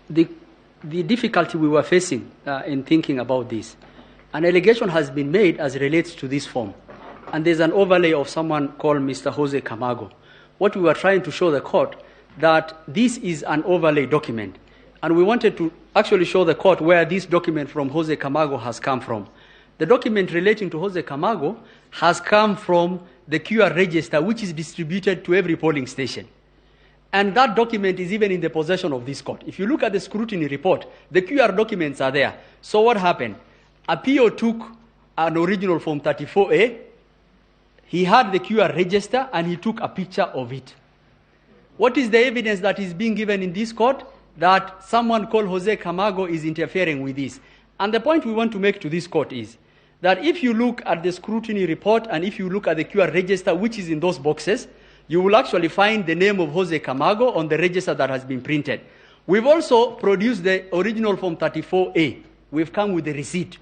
the difficulty we were facing in thinking about this, an allegation has been made as relates to this form. And there's an overlay of someone called Mr. Jose Camargo. What we were trying to show the court, that this is an overlay document. And we wanted to actually show the court where this document from Jose Camargo has come from. The document relating to Jose Camargo has come from the QR register, which is distributed to every polling station. And that document is even in the possession of this court. If you look at the scrutiny report, the QR documents are there. So what happened? Apio took an original Form 34A, he had the QR register, and he took a picture of it. What is the evidence that is being given in this court? That someone called Jose Camargo is interfering with this. And the point we want to make to this court is that if you look at the scrutiny report and if you look at the QR register, which is in those boxes, you will actually find the name of Jose Camargo on the register that has been printed. We've also produced the original Form 34A. We've come with the receipt.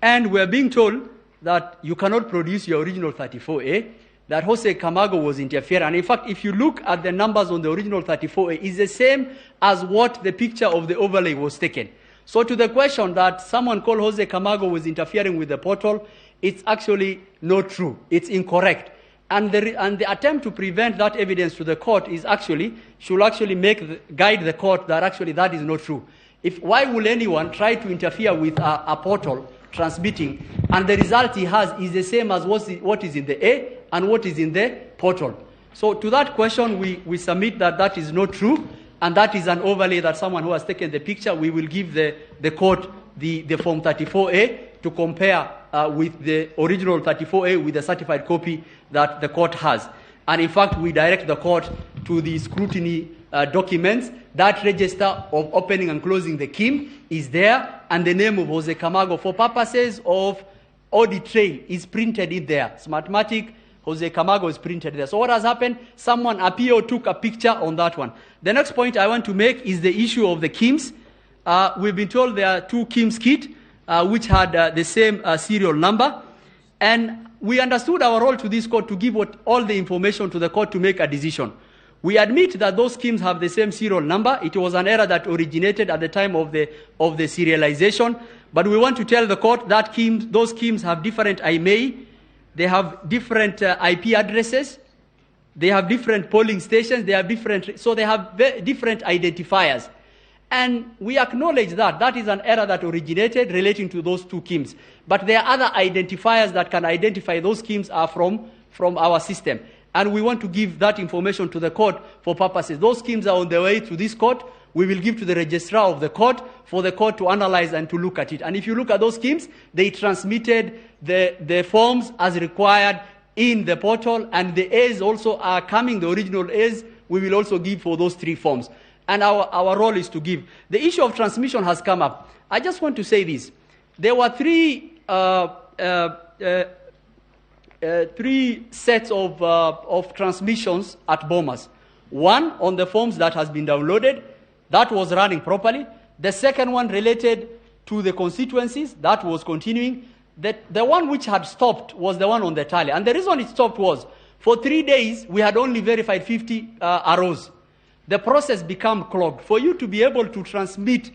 And we're being told that you cannot produce your original 34A, that Jose Camargo was interfering. And in fact, if you look at the numbers on the original 34A, it's the same as what the picture of the overlay was taken. So to the question that someone called Jose Camargo was interfering with the portal, it's actually not true. It's incorrect. And the attempt to prevent that evidence to the court is should actually guide the court that actually that is not true. Why will anyone try to interfere with a portal transmitting, and the result he has is the same as what is in the A and what is in the portal? So to that question, we submit that that is not true, and that is an overlay that someone who has taken the picture. We will give the court the Form 34A to compare with the original 34A with the certified copy that the court has. And in fact, we direct the court to the scrutiny documents. That register of opening and closing the KIM is there, and the name of Jose Camargo for purposes of audit trail is printed in there. Smartmatic, Jose Camargo is printed there. So what has happened? Someone, Apio, took a picture on that one. The next point I want to make is the issue of the KIMs. We've been told there are two KIMs kit, which had the same serial number. And we understood our role to this court to give all the information to the court to make a decision. We admit that those schemes have the same serial number. It was an error that originated at the time of the serialization. But we want to tell the court that those schemes have different IMEI, they have different IP addresses, they have different polling stations, they have different identifiers. And we acknowledge that that is an error that originated relating to those two schemes. But there are other identifiers that can identify those schemes are from our system. And we want to give that information to the court for purposes. Those schemes are on their way to this court. We will give to the registrar of the court for the court to analyze and to look at it. And if you look at those schemes, they transmitted the forms as required in the portal, and the A's also are coming, the original A's we will also give for those three forms. And our role is to give. The issue of transmission has come up. I just want to say this. There were three sets of transmissions at Bomas. One on the forms that has been downloaded, that was running properly. The second one related to the constituencies, that was continuing. The one which had stopped was the one on the tally. And the reason it stopped was, for 3 days, we had only verified 50 arrows. The process became clogged. For you to be able to transmit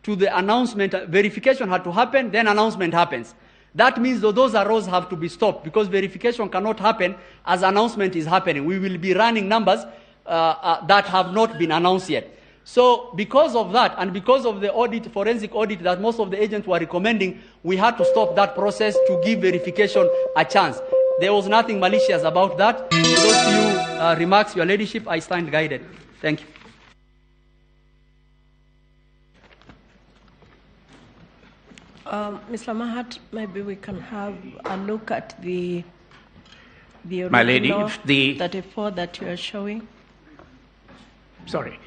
to the announcement, verification had to happen, then announcement happens. That means that those arrows have to be stopped because verification cannot happen as announcement is happening. We will be running numbers that have not been announced yet. So because of that and because of the forensic audit that most of the agents were recommending, we had to stop that process to give verification a chance. There was nothing malicious about that. For those few remarks, Your Ladyship, I stand guided. Thank you. Mr. Mahat, maybe we can have a look at the My lady, if 34 that you are showing. Sorry.